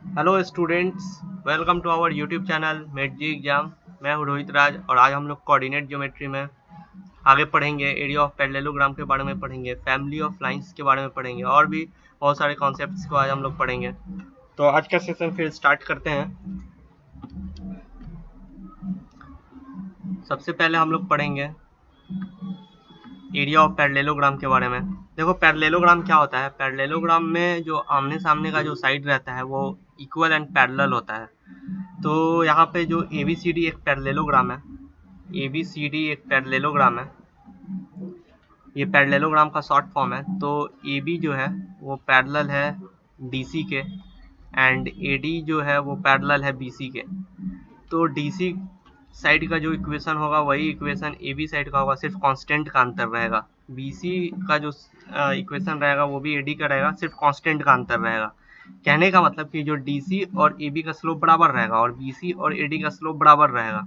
Hello students, welcome to our YouTube channel met G exam. मैं हूँ रोहित राज और आज हम लोग कोऑर्डिनेट ज्योमेट्री में आगे पढ़ेंगे। एरिया ऑफ पैरेललोग्राम के बारे में पढ़ेंगे, फैमिली ऑफ लाइंस के बारे में पढ़ेंगे और भी बहुत सारे कॉन्सेप्ट्स को आज हम लोग पढ़ेंगे। तो आज का सेशन फिर स्टार्ट करते हैं। सबसे पहले हम लोग पढ़ेंगे एरिया ऑफ पैरेललोग्राम के बारे में। देखो पैरेललोग्राम क्या होता है। पैरेललोग्राम में जो आमने सामने का जो साइड रहता है वो इक्वल एंड पैरेलल होता है। तो यहाँ पे जो ABCD एक पैरेललोग्राम है, ABCD एक पैरेललोग्राम है। ये पैरेललोग्राम का शॉर्ट फॉर्म है। तो AB जो है वो पैरेलल है DC के एंड AD जो है वो पैरेलल है BC के। तो DC साइड का जो इक्वेशन होगा वही इक्वेशन AB साइड का होगा, सिर्फ कांस्टेंट का अंतर रहेगा। BC का जो इक्वेशन रहेगा वो भी AD का रहेगा, सिर्फ कांस्टेंट का अंतर रहेगा। कहने का मतलब कि जो DC और AB का स्लोप बराबर रहेगा और BC और AD का स्लोप बराबर रहेगा,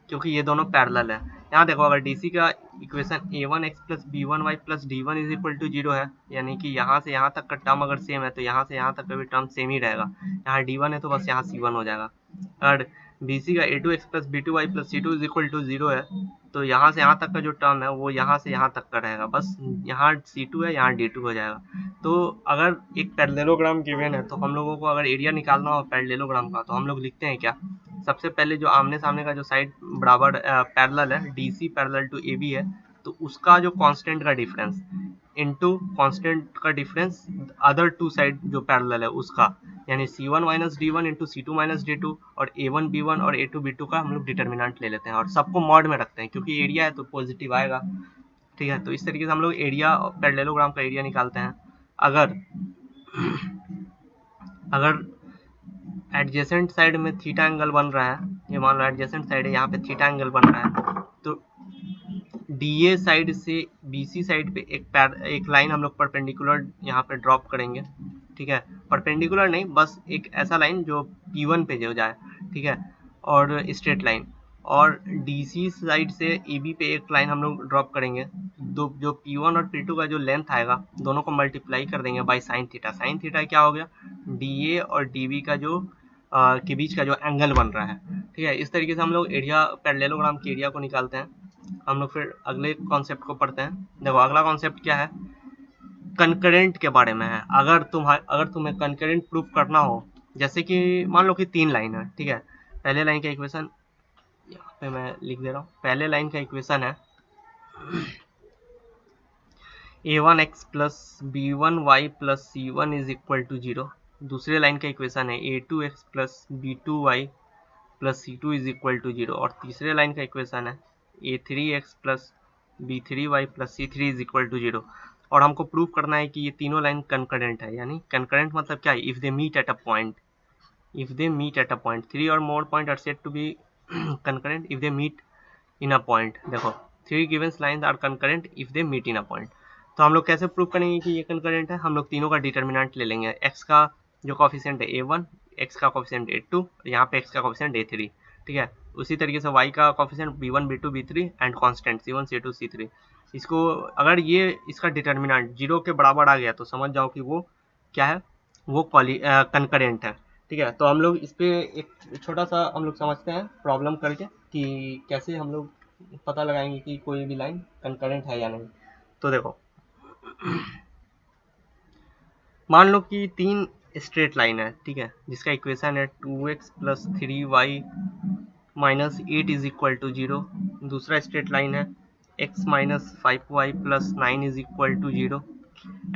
क्योंकि ये दोनों पैरेलल है। यहाँ देखो, अगर DC का equation a1x plus b1y plus d1 is equal to 0 है, यानी कि यहाँ से यहाँ तक का टर्म अगर सेम है तो यहाँ से यहाँ तक का भी टर्म सेम ही रहेगा। यहाँ d1 है तो बस यहाँ c1 हो जाएगा। अगर BC का a2x plus b2y plus c2 is equal to 0 है तो यहाँ से यहाँ तक का जो टर्म है वो यहाँ से यहाँ तक का रहेगा, बस यहाँ c2 है, यहाँ d2 हो जाएगा। तो अगर एक पैरेललोग्राम गिवन है तो हम लोगों को अगर एरिया निकालना हो पैरेललोग्राम का तो हम लोग लिखते हैं क्या। सबसे पहले जो आमने सामने का जो साइड बराबर पैरेलल है, DC पैरेलल टू AB है, तो उसका जो कांस्टेंट का डिफरेंस इनटू कांस्टेंट का डिफरेंस अदर टू साइड जो पैरेलल है उसका, यानी C1 minus D1 into C2 minus D2 और A1 B1 और A2 B2 का हम लोग डिटर्मिनेंट ले लेते हैं और सबको मॉड में रखते हैं, क्योंकि एरिया है तो पॉजिटिव आएगा। ठीक है, तो इस तरीके से हम लोग एरिया पैरेललोग्राम का एरिया निकालते हैं। अगर अगर एडजेसेंट साइड में थीटा एंगल बन रहा है, ये मान लो एडजेसेंट साइड है, यहाँ पे थीटा एंगल बन रहा है, तो DA साइड से BC साइड पे एक लाइन हम लोग परपेंडिकुलर यहाँ पे ड्रॉप करेंगे। ठीक है, परपेंडिकुलर नहीं, बस एक ऐसा लाइन जो P1 पे जो जाए। ठीक है, और स्ट्रेट लाइन। और DC साइड से AB पे एक लाइन हम लोग ड्रॉप करेंगे। दो जो P1 और P2 का जो लेंथ आएगा दोनों को मल्टीप्लाई कर देंगे by sine theta. Sine theta क्या हो गया, DA और DB का जो के बीच का जो एंगल बन रहा है। ठीक है, इस तरीके से हम लोग एरिया पैरेललोग्राम के एरिया को निकालते हैं। हम लोग फिर अगले कॉन्सेप्ट को पढ़ते हैं। देखो अगला कॉन्सेप्ट क्या है, कंकरेंट के बारे में है। अगर तुम्हें कंकरेंट प्रूफ करना हो, जैसे कि मान लो कि 3 लाइन है। ठीक है, पहले लाइन का इक्वेशन यहाँ पे मैं लिख दे रहा हूँ। पहले लाइन का इक्वेशन है a1x plus b1y plus c1 is equal to 0। दूसरे लाइन का इक्वेशन है a2x plus b2y plus c2 is equal to 0। और तीसरे लाइन का इक्वेशन है a3x plus b3y plus c3 is equal to 0। और हमको प्रूव करना है कि ये तीनों लाइन कंकरेंट है। यानी कंकरेंट मतलब क्या है, if they meet at a point, if they meet at a point, 3 or more points are said to be concurrent if they meet in a point। देखो 3 given lines are concurrent if they meet in a point। तो हम लोग कैसे prove करेंगे कि ये concurrent है, हम लोग तीनों का डिटर्मिनेंट ले लेंगे। x का जो कॉफिशिएंट है a1, x का कॉफिशिएंट a2, यहाँ पे x का कॉफिशिएंट a3। ठीक है, उसी तरीके से y का coefficient b1 b2 b3 and constant c1 c2 c3। इसको अगर ये इसका डिटर्मिनेंट 0 के बराबर आ गया तो समझ जाओ कि वो क्या है, वो कंकरेंट है। ठीक है, तो हम लोग इस पे एक छोटा सा हम लोग समझते हैं प्रॉब्लम करके कि कैसे हम लोग पता लगाएंगे कि कोई भी लाइन कंकरेंट है या नहीं। तो देखो मान लो कि 3 स्ट्रेट लाइन है। ठीक है, जिसका इक्वेशन है 2x plus 3y minus 8 is equal to 0। दूसरा स्ट्रेट लाइन है x minus 5y plus 9 is equal to 0।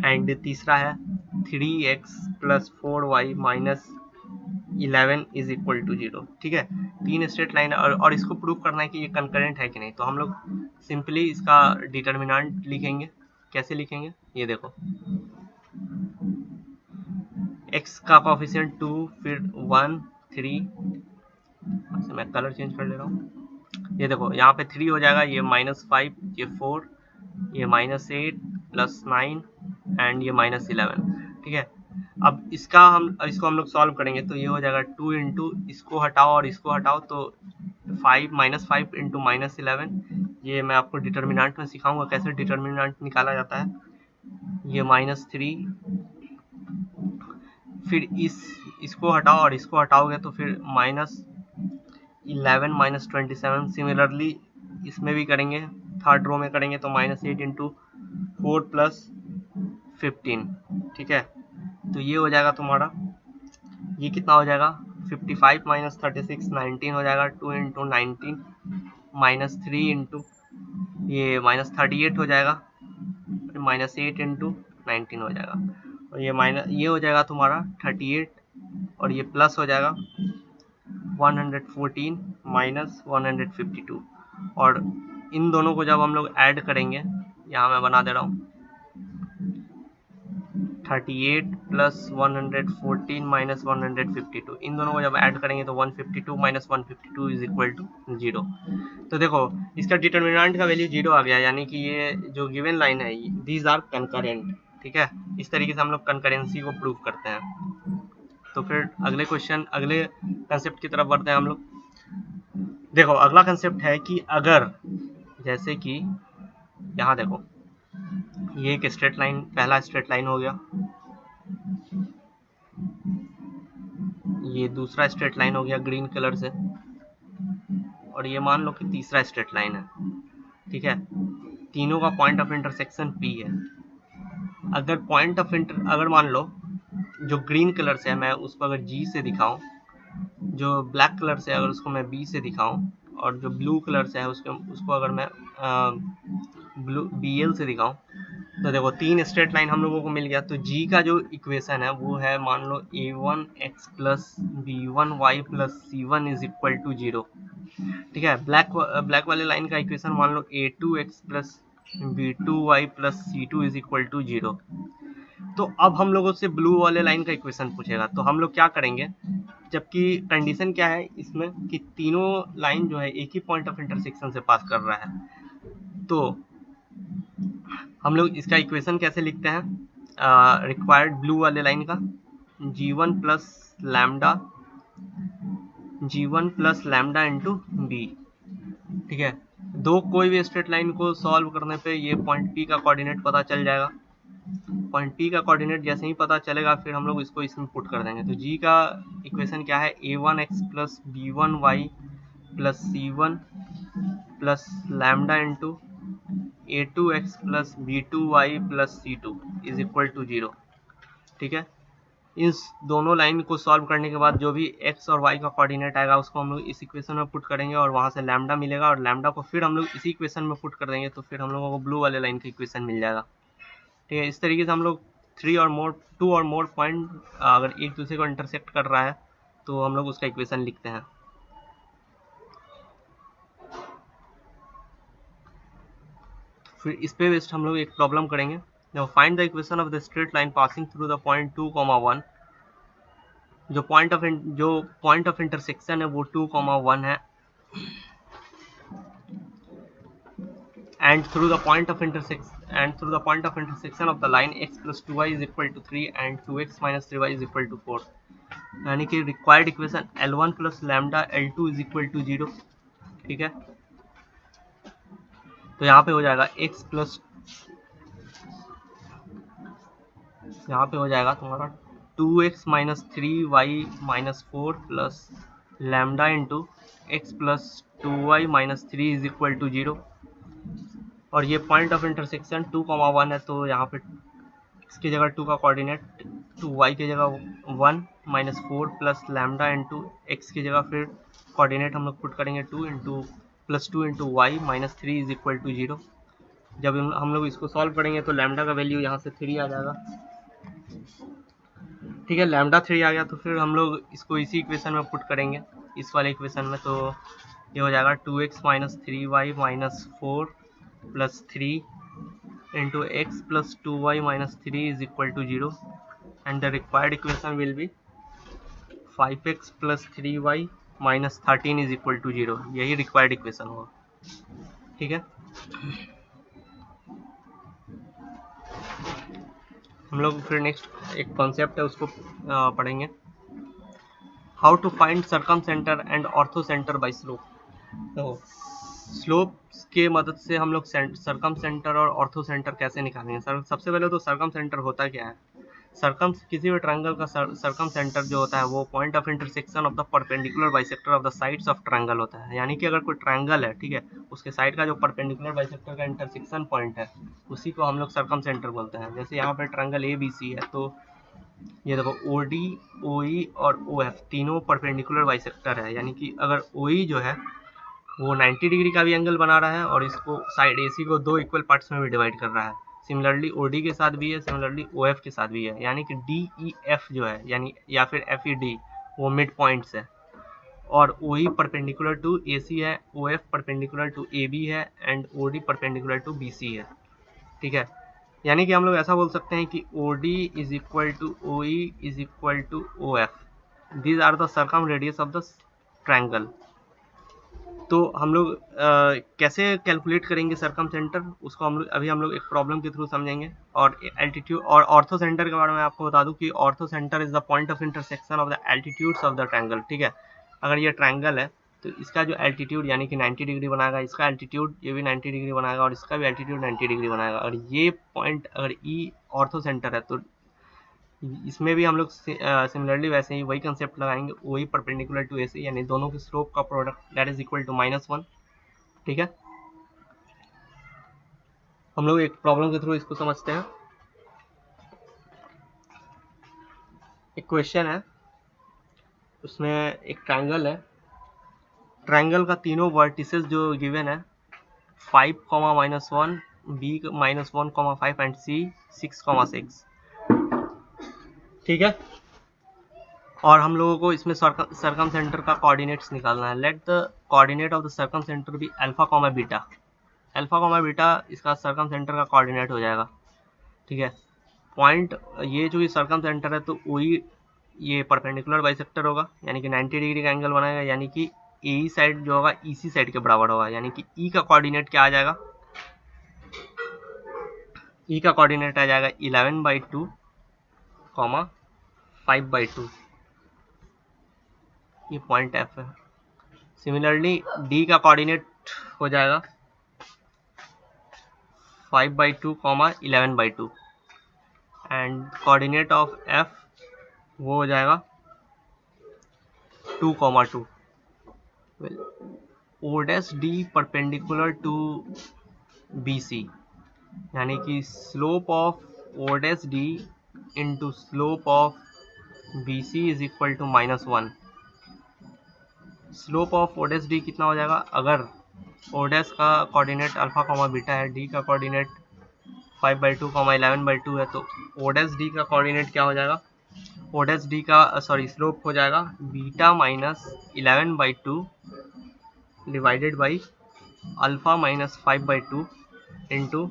And तीसरा है 3x plus 4y minus 11 is equal to 0। ठीक है, 3 स्ट्रेट लाइन और इसको प्रूव करना है कि ये कंकरेंट है कि नहीं। तो हम लोग सिंपली इसका डिटर्मिनेंट लिखेंगे। कैसे लिखेंगे, ये देखो, x का कॉफिशिएंट 2, फिर 1 3, मैं कलर चेंज कर ले रहा हूँ। ये देखो यहाँ पे 3 हो जाएगा, ये -5, ये 4, ये -8 प्लस 9 एंड ये -11। ठीक है, अब इसको हम लोग सॉल्व करेंगे तो ये हो जाएगा 2 इंटू इसको हटाओ और इसको हटाओ तो 5 इंटू -11। ये मैं आपको डिटर्मिनेंट में सिखाऊंगा कैसे डिटर्मिनेंट निकाला जाता है। ये -3, फिर इसको हटाओ और इसको हटाओगे तो फिर -11 -27। सिमिलरली इसमें भी करेंगे, थर्ड रो में करेंगे तो -8 इंटू 4 प्लस 15। ठीक है, तो ये हो जाएगा तुम्हारा, ये कितना हो जाएगा 55 - 36 19 हो जाएगा। 2 इंटू 19 -3 इंटू ये -38 हो जाएगा, -8 इंटू 19 हो जाएगा, और ये हो जाएगा तुम्हारा 38, और ये प्लस हो जाएगा 114 -152। और इन दोनों को जब हम लोग ऐड करेंगे, यहाँ मैं बना दे रहा हूँ, 38 प्लस 114 माइनस 152, इन दोनों को जब ऐड करेंगे तो 152 माइनस 152 इज इक्वल टू 0। तो देखो इसका डिटर्मिनेंट का वैल्यू 0 आ गया, यानी कि ये जो गिवन लाइन है दीज आर कंकरेंट। ठीक है, इस तरीके से हम लोग कंकरेंसी को प्रूव करते हैं। तो फिर अगले कंसेप्ट की तरफ बढ़ते हैं हम लोग। देखो अगला कंसेप्ट है कि अगर, जैसे कि यहाँ देखो ये एक स्ट्रेट लाइन, पहला स्ट्रेट लाइन हो गया, ये दूसरा स्ट्रेट लाइन हो गया ग्रीन कलर से, और ये मान लो कि तीसरा स्ट्रेट लाइन है। ठीक है, तीनों का पॉइंट ऑफ इंटरसेक्शन P है। अगर मान लो जो ग्रीन कलर से है मैं उसको अगर G से दिखाऊं, जो ब्लैक कलर से अगर उसको मैं B से दिखाऊं, और जो ब्लू कलर से है उसको अगर मैं BL से दिखाऊं, तो देखो तीन स्ट्रेट लाइन हम लोगों को मिल गया। तो G का जो इक्वेशन है वो है, मान लो A1x plus B1y plus C1 is equal to 0। ठीक है, ब्लैक वाले लाइन का इक्वेशन मान लो A2x plus B2y plus C2 is equal to 0। तो अब हम लोगों से ब्लू वाले लाइन का इक्वेशन पूछेगा, तो हम लोग क्या करेंगे, जबकि कंडीशन क्या है इसमें कि तीनों लाइन जो है एक ही पॉइंट ऑफ इंटरसेक्शन से पास कर रहा है, तो हम लोग इसका इक्वेशन कैसे लिखते हैं, रिक्वायर्ड ब्लू वाले लाइन का G1 plus lambda into B. ठीक है, कोई भी स्ट्रेट लाइन को सॉल्व करने पे ये पॉइंट P का कोऑर्डिनेट पता चल जाएगा। पॉइंट P का कोऑर्डिनेट जैसे ही पता चलेगा फिर हम लोग इसको इसमें पुट कर देंगे। तो G का इक्वेशन क्या है, A1x plus B1y plus C1 plus lambda into A2x plus B2y plus C2 is equal to 0। ठीक है, इस दोनों लाइन को सॉल्व करने के बाद जो भी x और y का कोऑर्डिनेट आएगा उसको हम लोग इस इक्वेशन में पुट करेंगे, और वहां से लैम्डा मिलेगा, और लैम्डा को फिर हम लोग इसी इक्वेशन में पुट कर देंगे, तो फिर हम लोगों को ब्लू वाले लाइन का इक्वेशन मिल जाएगा। ठीक है, इस तरीके से हम लोग 2 और मोर पॉइंट अगर एक दूसरे को इंटरसेक्ट कर रहा है तो हम लोग उसका इक्वेशन लिखते हैं। फिर इस पे बेस्ड हम लोग एक प्रॉब्लम करेंगे। Now find the equation of the straight line passing through the point 2, 1। जो पॉइंट ऑफ इंटरसेक्शन है वो 2, 1 है, and through the point of intersection of the line x plus 2y is equal to 3 and 2x minus 3y is equal to 4। यानी कि required equation L1 plus lambda L2 is equal to 0। ठीक है, तो यहाँ पे हो जाएगा x plus, यहाँ पे हो जाएगा तुम्हारा 2x minus 3y minus 4 plus lambda into x plus 2y minus 3 is equal to 0। और ये पॉइंट ऑफ इंटरसेक्शन 2, 1 है, तो यहाँ पे इसकी जगह 2 का कोऑर्डिनेट 2y की जगह 1 minus 4 plus lambda into x की जगह फिर कोऑर्डिनेट हम लोग पुट करेंगे 2 into y minus 3 is equal to 0। जब हम लोग इसको सॉल्व करेंगे तो लैम्डा का वैल्यू यहाँ से 3 आ जाएगा। ठीक है, लैम्डा 3 आ गया तो फिर हम लोग इसको इसी इक्वेशन में पुट करेंगे, इस वाले इक्वेशन में। तो ये हो जाएगा 2x minus 3y minus 4 plus 3 into x plus 2y minus 3 is equal to 0, and the required equation will be 5x plus 3y minus 13 is equal to 0। यही रिक्वायर्ड इक्वेशन होगा। ठीक है, हम लोग फिर नेक्स्ट एक कॉन्सेप्ट है उसको पढ़ेंगे, how to find circumcentre and orthocentre by slope. तो स्लोप के मदद से हम लोग सर्कम सेंटर और ऑर्थो सेंटर कैसे निकालेंगे। सबसे पहले तो सर्कम सेंटर होता क्या है, किसी भी ट्रायंगल का सर्कम सेंटर जो होता है वो point of intersection of the perpendicular bisector of the sides of triangle होता है। यानी कि अगर कोई ट्रायंगल है, ठीक है, उसके साइड का जो परपेंडिकुलर बाइसेक्टर का इंटरसेक्शन पॉइंट है उसी को हम लोग सर्कम सेंटर बोलते हैं। जैसे यहाँ पे ट्रायंगल ए बी सी है, तो ये देखो ओ डी, ओ ई और ओ एफ तीनों परपेंडिकुलर बाइसेक्टर है। यानी कि अगर ओ ई जो है वो 90 डिग्री का भी एंगल बना रहा है और इसको साइड AC को दो इक्वल पार्ट्स में भी डिवाइड कर रहा है। सिमिलरली OD के साथ भी है, सिमिलरली OF के साथ भी है। यानी कि DEF जो है, यानी या फिर FED वो मिड पॉइंट्स है। और OE परपेंडिकुलर टू AC है, OF परपेंडिकुलर टू AB है and OD perpendicular to BC है। ठीक है, यानी कि हम लोग ऐसा बोल सकते हैं कि OD is equal to OE is equal to OF। These are the circumradius of the triangle. तो हम लोग कैसे कैलकुलेट करेंगे सर्कम सेंटर, उसको हम लोग एक प्रॉब्लम के थ्रू समझेंगे। और एल्टीट्यूड और ऑर्थो सेंटर के बारे में आपको बता दूं कि ortho centre is the point of intersection of the altitudes of the triangle. ठीक है, अगर ये ट्रायंगल है तो इसका जो एल्टीट्यूड यानी कि 90 डिग्री बनाएगा, इसका एल्टीट्यूड ये भी 90 डिग्री बनाएगा और इसका भी एल्टीट्यूड 90 डिग्री बनाएगा। और ये पॉइंट अगर ई ऑर्थो सेंटर है तो इसमें भी हम लोग सिमिलरली वैसे ही वही कंसेप्ट लगाएंगे, वही परपेंडिकुलर टू AC, यानी दोनों के स्लोप का product that is equal to -1। ठीक है, हम लोग एक प्रॉब्लम के थ्रू इसको समझते हैं। एक क्वेश्चन है, उसमें एक ट्रायंगल है। ट्रायंगल का तीनों वर्टिसेस जो गिवन है 5, -1, B -1, 5 एंड C 6, 6। ठीक है, और हम लोगों को इसमें सर्कम सेंटर का कोऑर्डिनेट्स निकालना है। Let the coordinate of the circumcentre be alpha, beta. अल्फा, बीटा इसका सर्कम सेंटर का कोऑर्डिनेट हो जाएगा। ठीक है, पॉइंट ये जो सर्कम सेंटर है तो वही ये परपेंडिकुलर बाइसेक्टर होगा, यानी कि 90 डिग्री का एंगल बनाएगा। यानी कि AE साइड जो होगा EC साइड के बराबर होगा। यानी कि E का कोऑर्डिनेट क्या आ जाएगा, E का कोऑर्डिनेट आ जाएगा 11/2, 5/2। ये पॉइंट F है। सिमिलरली D का कोऑर्डिनेट हो जाएगा 5/2, 11/2 एंड कोऑर्डिनेट ऑफ F वो हो जाएगा 2, 2। well, OD perpendicular to BC, यानी कि slope of OD into slope of BC is equal to -1। Slope of OD कितना हो जाएगा, अगर OD का कोऑर्डिनेट अल्फा, बीटा है, D का कोऑर्डिनेट 5/2, 11/2 है, तो OD का कोऑर्डिनेट क्या हो जाएगा, OD का स्लोप हो जाएगा beta -11/2 divided by alpha -5/2 into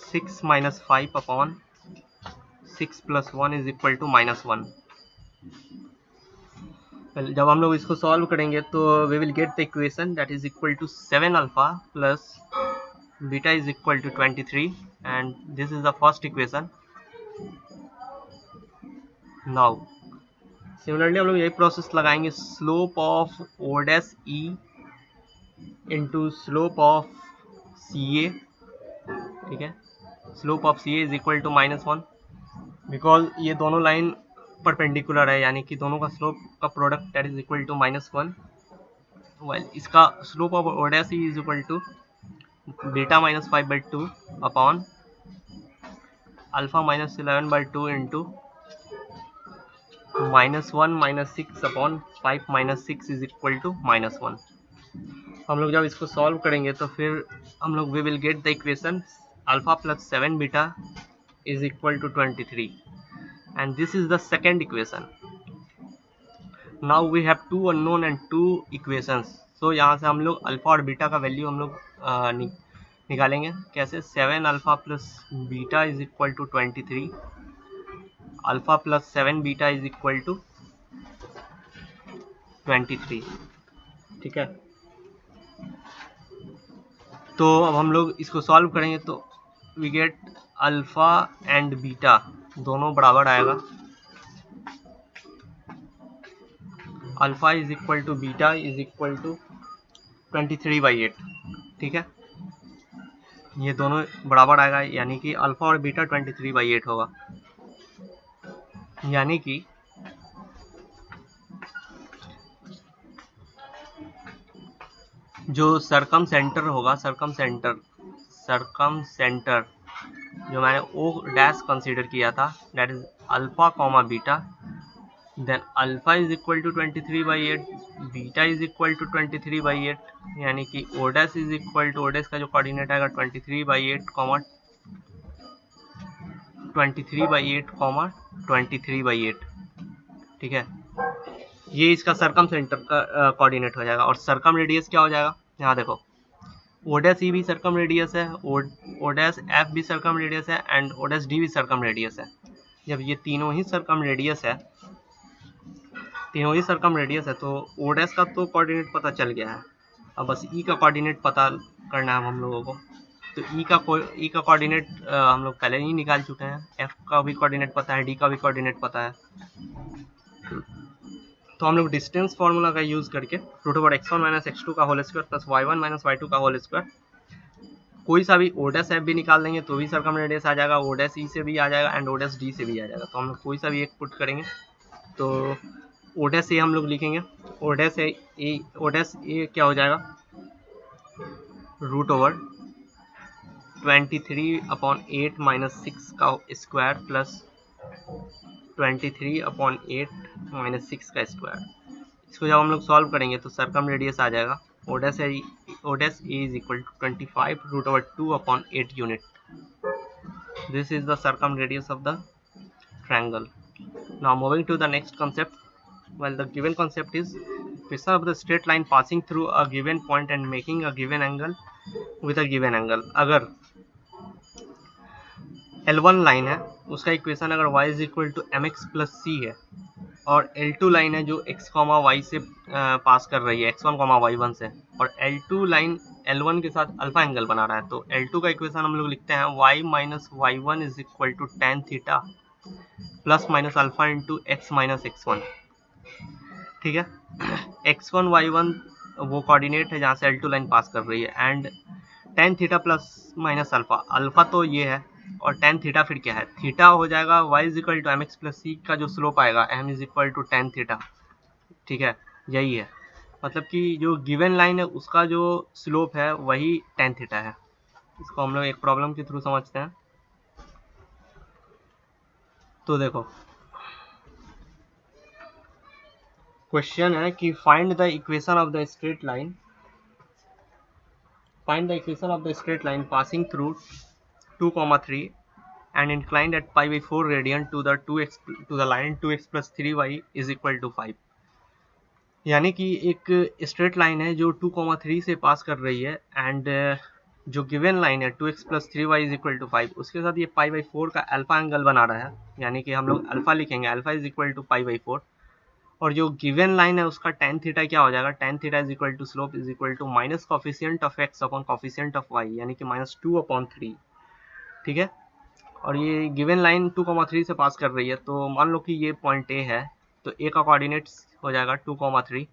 6 - 5 upon 6 + 1 is equal to -1। जब हम लोग इसको सॉल्व करेंगे तो we will get the equation that is equal to 7 alpha plus beta is equal to 23 and this is the first equation. Now similarly हम लोग यही process लगाएंगे, slope of OD into slope of CA। ठीक है, slope of CA is equal to -1 because ये दोनों line perpendicular है, यानी कि दोनों का स्लोप का product that is equal to -1। Well इसका slope of OD is equal to beta -5/2 upon alpha -11/2 into -1 - 6 upon 5 - 6 is equal to -1। हम लोग जब इसको सॉल्व करेंगे तो फिर हम लोग we will get the equation alpha plus 7 beta is equal to 23 and this is the second equation. Now we have 2 unknown and 2 equations. So यहाँ से हम लोग अल्फा और बीटा का वैल्यू हम लोग निकालेंगे। कैसे, 7 alpha plus beta is equal to 23, alpha plus 7 beta is equal to 23। ठीक है, तो अब हम लोग इसको सॉल्व करेंगे तो we get alpha and beta दोनों बराबर आएगा। Alpha is equal to beta is equal to 23/8। ठीक है, ये दोनों बराबर आएगा, यानी कि अल्फा और बीटा 23/8 होगा। यानी कि जो सरकम सेंटर होगा, सरकम सेंटर जो मैंने ओ डैश कंसीडर किया था, that is alpha comma beta, then alpha is equal to 23/8, beta is equal to 23/8, यानी कि O dash is equal to, O dash का जो कोऑर्डिनेट आएगा 23/8 कॉमा 23/8, ठीक है। ये इसका सरकम सेंटर का कोऑर्डिनेट हो जाएगा। और सरकम रेडियस क्या हो जाएगा, यहाँ देखो, ओ डैश ई भी सरकम रेडियस है, ओ डैश एफ भी सरकम रेडियस है, एंड ओ डैश डी भी सरकम रेडियस है। जब ये तीनों ही सरकम रेडियस है, तो ओ डैश का तो कोऑर्डिनेट पता चल गया है। अब बस ई का कोऑर्डिनेट पता करना है हम लोगों को। तो ई का कोऑर्डिनेट हम लोग पहले ही निकाल चुके हैं। एफ का भी कोऑर्डिनेट पता है, डी का भी कोऑर्डिनेट पता है। तो हम लोग डिस्टेंस फार्मूला का यूज करके √x1 - x2 का whole square plus y1 - y2 का होल स्क्वायर, कोई सा भी ओ डैश एफ भी निकाल देंगे तो भी सरकम रेडियस आ जाएगा, ओ डैश ई से भी आ जाएगा, एंड ओ डैश डी से भी आ जाएगा। तो हम लोग कोई सा भी एक पुट करेंगे तो ओ डैश ए हम लोग लिखेंगे, ओ डैश ए क्या हो जाएगा, √23/8 - 6 का स्क्वायर प्लस 23/8 - 6 का स्क्वायर। इसको जब हम लोग सॉल्व करेंगे तो सरकम रेडियस आ जाएगा, O dash A is equal to 25√2/8 unit. This is the circumradius of the triangle. Now moving to the next concept. Well, the given concept is equation of the straight line passing through a given point and making a given angle with a given angle. अगर L1 line है, उसका equation अगर y is equal to mx plus c है, और L2 line है जो x, y से पास कर रही है, x1, y1 से, और L2 लाइन L1 के साथ अल्फा एंगल बना रहा है, तो L2 का इक्वेशन हम लोग लिखते हैं y minus y1 is equal to tan theta plus minus alpha into x minus x1, ठीक है। x1 y1 वो कोऑर्डिनेट है जहाँ से L2 लाइन पास कर रही है, and tan theta plus minus alpha, alpha तो ये है, और tan थीटा फिर क्या है, थीटा हो जाएगा y is equal to mx plus c का जो स्लोप आएगा m is equal to tan theta, ठीक है। यही है, मतलब कि जो गिवन लाइन है उसका जो स्लोप है वही tan थीटा है। इसको हम लोग एक प्रॉब्लम के थ्रू समझते हैं। तो देखो, क्वेश्चन है कि find the equation of the straight line, passing through 2, 3 and inclined at π/4 radian to the line 2x plus 3y is equal to 5। यानी कि एक स्ट्रेट लाइन है जो 2, 3 से पास कर रही है, एंड जो गिवन लाइन है 2x plus 3y is equal to 5, उसके साथ ये π/4 का अल्फा एंगल बना रहा है, यानी कि हम लोग अल्फा लिखेंगे, अल्फा इज इक्वल टू π/4। और जो गिवन लाइन है उसका tan थीटा क्या हो जाएगा, tan theta is equal to slope is equal to minus coefficient of x upon coefficient of y, यानी कि -2/3, ठीक है। और ये गिवन लाइन 2, 3 से पास कर रही है, तो मान लो कि ये पॉइंट ए है, तो ए का कोऑर्डिनेट्स हो जाएगा 2, 3।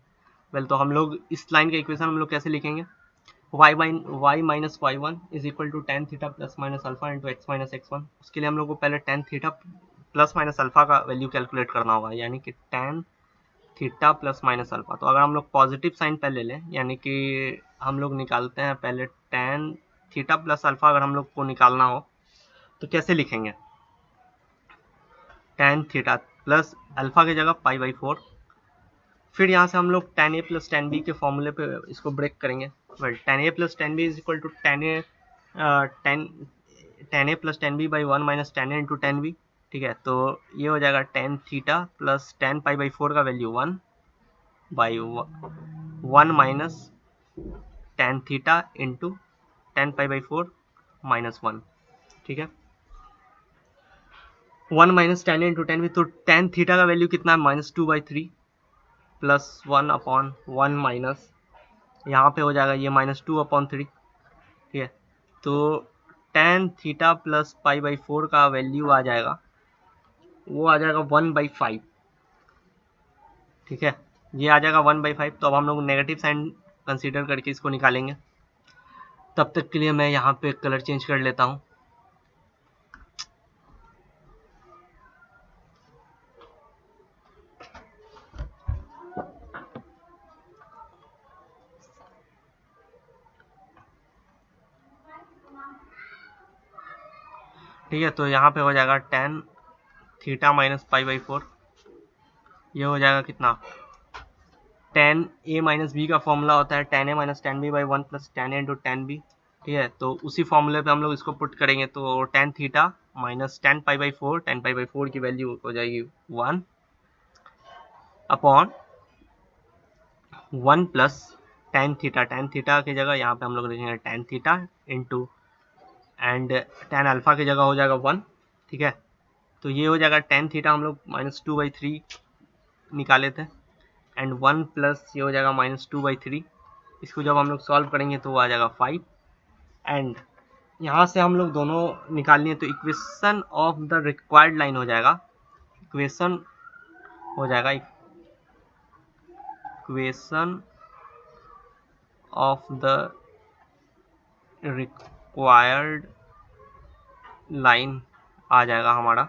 वेल, तो हम लोग इस लाइन का इक्वेशन हम लोग कैसे लिखेंगे, y minus y1 is equal to tan theta plus minus alpha into x minus x1। उसके लिए हम लोग को पहले tan theta plus minus alpha का वैल्यू कैलकुलेट करना होगा, यानी कि tan theta plus minus alpha. तो अगर हम लोग पॉजिटिव साइन पहले लें, यानी कि हम लोग निकालते हैं पहले tan थीटा प्लस अल्फा, अगर हम लोग को निकालना हो तो कैसे लिखेंगे, tan थीटा प्लस अल्फा की जगह π/4, फिर यहाँ से हम लोग tan a plus tan b के फॉर्मूले पे इसको ब्रेक करेंगे। Well, tan a plus tan b is equal to tan a plus tan b by 1 minus tan a into tan b, ठीक है। तो ये हो जाएगा tan थीटा प्लस tan π/4 का value 1/1 minus tan theta into tan π/4 minus 1, ठीक है। 1 minus tan into tan b, तो tan थीटा का वैल्यू कितना है, -2/3 प्लस 1/1 माइनस, यहाँ पे हो जाएगा ये -2/3, ठीक है। तो tan थीटा प्लस π/4 का वैल्यू आ जाएगा, वो आ जाएगा 1/5, ठीक है। ये आ जाएगा 1/5। तो अब हम लोग नेगेटिव साइन कंसीडर करके इसको निकालेंगे। तब तक के लिए मैं यहाँ पे कलर चेंज कर लेता हूँ। ठीक है, तो यहाँ पे हो जाएगा tan theta minus pi by 4, ये हो जाएगा कितना, tan a माइनस बी का फॉर्मूला होता है tan a minus tan b by 1 plus tan a into tan b। ठीक है, तो उसी फॉर्मूले पे हम लोग इसको पुट करेंगे, तो tan theta minus tan pi by 4, tan pi by 4 की वैल्यू हो जाएगी 1 अपॉन 1 प्लस tan थीटा की जगह यहाँ पे हम लोग लिखेंगे tan theta into and tan alpha की जगह हो जाएगा 1। ठीक है, तो ये हो जाएगा tan थीटा हम लोग -2/3 निकाले थे एंड 1 प्लस ये हो जाएगा -2/3। इसको जब हम लोग सॉल्व करेंगे तो वो आ जाएगा 5 एंड यहाँ से हम लोग दोनों निकालनी है, तो equation of the required line हो जाएगा, equation of the required line आ जाएगा हमारा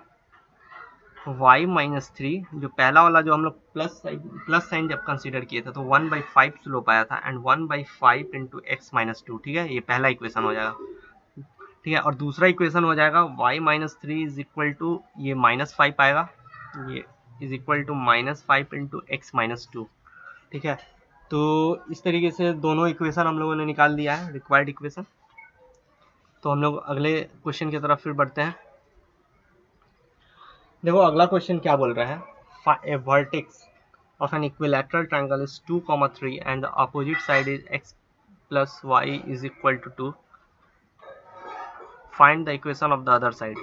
y माइनस 3, जो पहला वाला जो हम लोग प्लस साइन जब कंसीडर किए थे तो 1/5 स्लोप आया था एंड 1/5 इंटू एक्स माइनस 2। ठीक है, ये पहला इक्वेशन हो जाएगा। ठीक है, और दूसरा इक्वेशन हो जाएगा y minus 3 is equal to ये -5 आएगा, ये is equal to -5 into x minus 2। ठीक है, तो इस तरीके से दोनों इक्वेशन हम लोगों ने निकाल दिया है, रिक्वायर्ड इक्वेशन। तो हम लोग अगले क्वेश्चन की तरफ फिर बढ़ते हैं। देखो अगला क्वेश्चन क्या बोल रहा है, a vertex of an equilateral triangle is 2, 3 and the opposite side is x plus y is equal to 2, find the equation of the other side.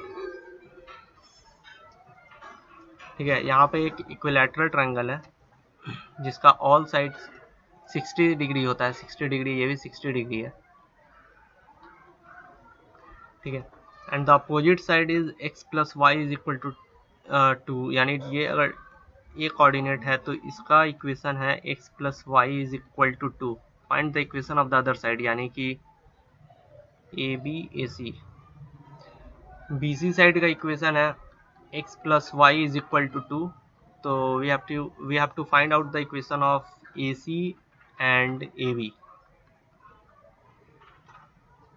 ठीक है, यहाँ पे एक इक्विलैटरल ट्रायंगल है जिसका ऑल साइड 60 डिग्री होता है, 60 डिग्री, ये भी 60 डिग्री है। ठीक है, and the opposite side is x plus y is equal to 2, यानी ये अगर ये कोऑर्डिनेट है तो इसका इक्वेशन है x plus y is equal to 2, find the equation of the other side, यानी कि A B A C. B C side का इक्वेशन है x plus y is equal to 2, तो we have to find out the equation of A C and A B.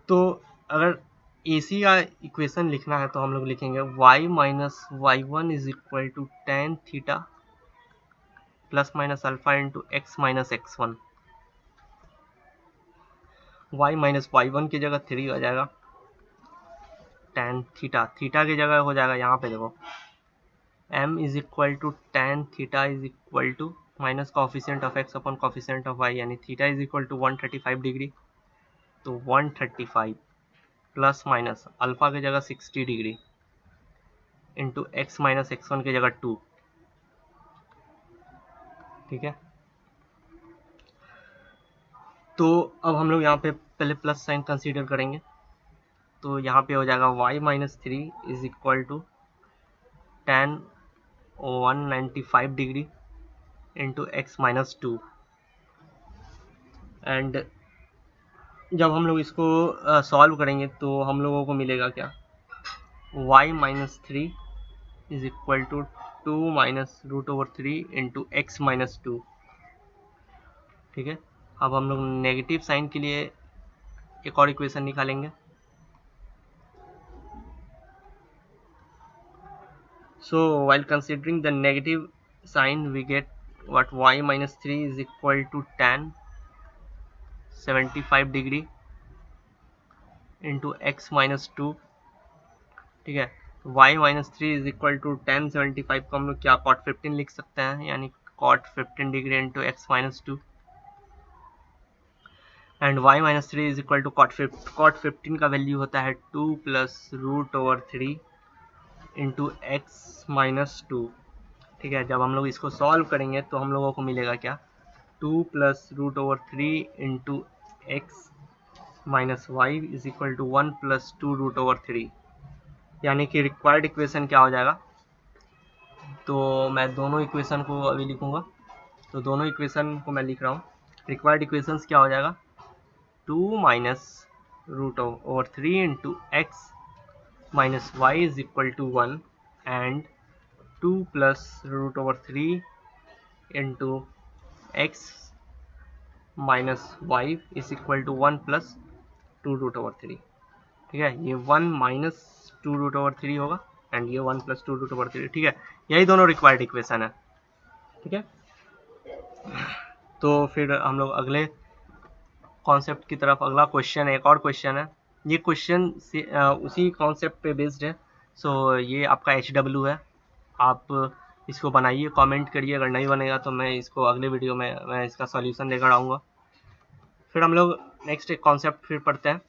तो अगर ए सी का equation लिखना है तो हम लोग लिखेंगे y minus y one is equal to tan theta plus minus alpha into x minus x one. y minus y one की जगह 3 हो जाएगा, tan थीटा की जगह हो जाएगा यहाँ पे देखो m is equal to tan theta is equal to minus coefficient of x upon coefficient of y, यानी theta is equal to 135 degree, तो 135 प्लस माइनस अल्फा की जगह 60 degree into x minus x one की जगह 2। ठीक है, तो अब हम लोग यहाँ पे पहले प्लस साइन कंसीडर करेंगे, तो यहाँ पे हो जाएगा y minus 3 is equal to tan 195 degree into x minus 2 and जब हम लोग इसको सॉल्व करेंगे तो हम लोगों को मिलेगा क्या, y minus 3 is equal to 2 minus root over 3 into x minus 2। ठीक है, अब हम लोग नेगेटिव साइन के लिए एक और इक्वेशन निकालेंगे, so while considering the negative sign we get what y minus 3 is equal to tan 75 degree into x minus 2। ठीक है, y minus 3 is equal to tan 75 को हम लोग क्या cot 15 लिख सकते हैं, यानी cot 15 degree into x minus 2 and y minus 3 is equal to cot 15 का वैल्यू होता है 2 plus root over 3 into x minus 2। ठीक है, जब हम लोग इसको सॉल्व करेंगे तो हम लोगों को मिलेगा क्या, 2 plus root over 3 into x minus y is equal to 1 plus 2 root over 3, यानी कि रिक्वायर्ड इक्वेशन क्या हो जाएगा। तो मैं दोनों इक्वेशन को अभी लिखूंगा, तो दोनों इक्वेशन को मैं लिख रहा हूँ। रिक्वायर्ड इक्वेशंस क्या हो जाएगा, 2 minus root over 3 into x minus y is equal to 1 and 2 plus root over 3 into x minus y is equal to 1 plus 2 root over 3। ठीक है, ये 1 माइनस 2√3 होगा एंड ये 1 + 2√3, ठीक है। यही दोनों रिक्वायर्ड इक्वेशन है, ठीक है। तो फिर हम लोग अगले कॉन्सेप्ट की तरफ, अगला क्वेश्चन, एक और क्वेश्चन है। ये क्वेश्चन उसी कॉन्सेप्ट पे बेस्ड है। सो ये आपका HW है, आप इसको बनाइए, कमेंट करिए। अगर नहीं बनेगा तो मैं इसको अगले वीडियो में मैं इसका सॉल्यूशन लेकर आऊँगा। फिर हम लोग नेक्स्ट एक कॉन्सेप्ट फिर पढ़ते हैं।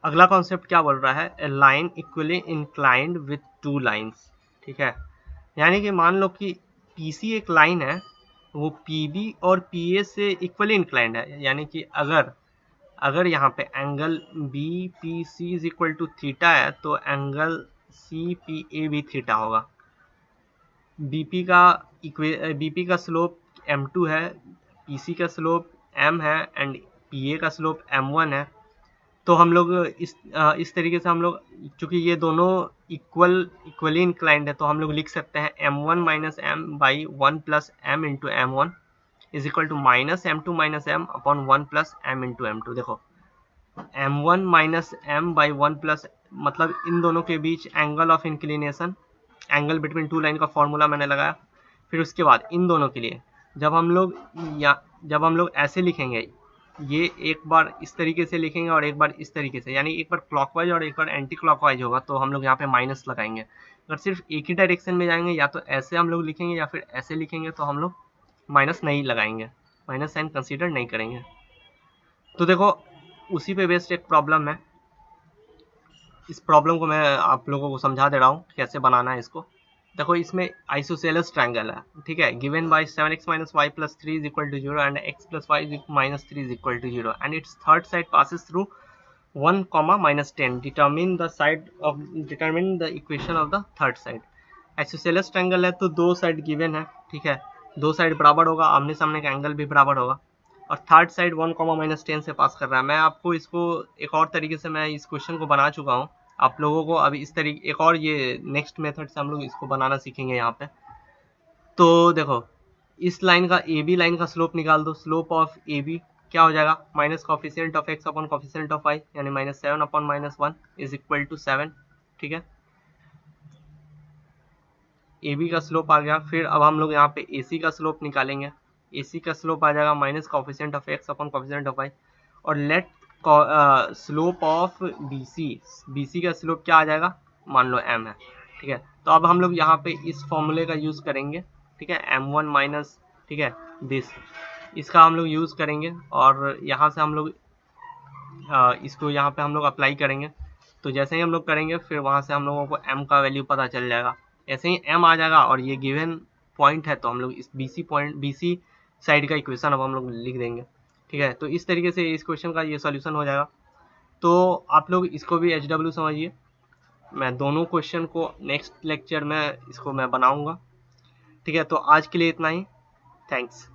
अगला कॉन्सेप्ट क्या बोल रहा है, a line equally inclined with 2 lines, ठीक है। यानी कि मान लो कि PC एक लाइन है, वो PB और PA से इक्वली इंक्लाइंड है। यानी कि अगर यहाँ पे angle BPC is equal to theta है तो एंगल CPA भी थीटा होगा। BP का स्लोप M2 है, PC का स्लोप M है एंड PA का स्लोप M1 है। तो हम लोग इस तरीके से हम लोग, चूंकि ये दोनों इक्वली इंक्लाइंड है, तो हम लोग लिख सकते हैं M1 minus M by 1 plus M into M1 is equal to minus M2 minus M upon 1 plus M into M2। देखो M1 minus M by 1 plus, मतलब इन दोनों के बीच angle of inclination, angle between two line का formula मैंने लगाया। फिर उसके बाद इन दोनों के लिए जब हम लोग ऐसे लिखेंगे, ये एक बार इस तरीके से लिखेंगे और एक बार इस तरीके से, यानी एक बार क्लॉकवाइज और एक बार एंटी क्लॉकवाइज होगा, तो हम लोग यहाँ पे माइनस लगाएंगे। अगर सिर्फ एक ही डायरेक्शन में जाएंगे, या तो ऐसे हम लोग लिखेंगे या फिर ऐसे लिखेंगे, तो हम लोग माइनस नहीं लगाएंगे, माइनस साइन कंसीडर नहीं करेंगे। तो देखो उसी पे बेस्ड एक प्रॉब्लम है। इस प्रॉब्लम को मैं आप लोगों को समझा दे रहा हूँ कैसे बनाना है इसको। देखो इसमें आइसोसेलेस ट्रायंगल है, ठीक है, given by 7x minus y plus 3 is equal to 0 and x plus y minus 3 is equal to 0 and its third side passes through 1, -10। Determine the equation of the third side. Isosceles triangle है तो दो side given है, ठीक है, दो side बराबर होगा, आमने सामने का एंगल भी बराबर होगा, और थर्ड साइड 1, -10 से पास कर रहा है। मैं आपको इसको एक और तरीके से मैं इस क्वेश्चन को बना चुका हूँ, आप लोगों को अभी इस तरीके एक और ये नेक्स्ट मेथड से हम लोग इसको बनाना सीखेंगे यहाँ पे। तो देखो इस लाइन का AB लाइन का स्लोप निकाल दो। स्लोप ऑफ AB क्या हो जाएगा, minus coefficient of x upon coefficient of y, यानी -7 अपॉन -1 इज इक्वल टू 7, ठीक है। AB का स्लोप आ गया। फिर अब हम लोग यहाँ पे AC का स्लोप निकालेंगे। AC का स्लोप आ जाएगा minus coefficient of x upon coefficient of y, और लेट स्लोप ऑफ BC का स्लोप क्या आ जाएगा, मान लो M है, ठीक है। तो अब हम लोग यहाँ पे इस फॉर्मूले का यूज़ करेंगे, ठीक है, M1 माइनस, ठीक है, दिस, इसका हम लोग यूज़ करेंगे, और यहाँ से हम लोग इसको यहाँ पे हम लोग अप्लाई करेंगे। तो जैसे ही हम लोग करेंगे फिर वहाँ से हम लोगों को M का वैल्यू पता चल जाएगा। ऐसे ही M आ जाएगा और ये गिवन पॉइंट है, तो हम लोग इस BC साइड का इक्वेशन अब हम लोग लिख देंगे, ठीक है। तो इस तरीके से इस क्वेश्चन का ये सॉल्यूशन हो जाएगा। तो आप लोग इसको भी HW समझिए। मैं दोनों क्वेश्चन को नेक्स्ट लेक्चर में इसको मैं बनाऊंगा, ठीक है। तो आज के लिए इतना ही, थैंक्स।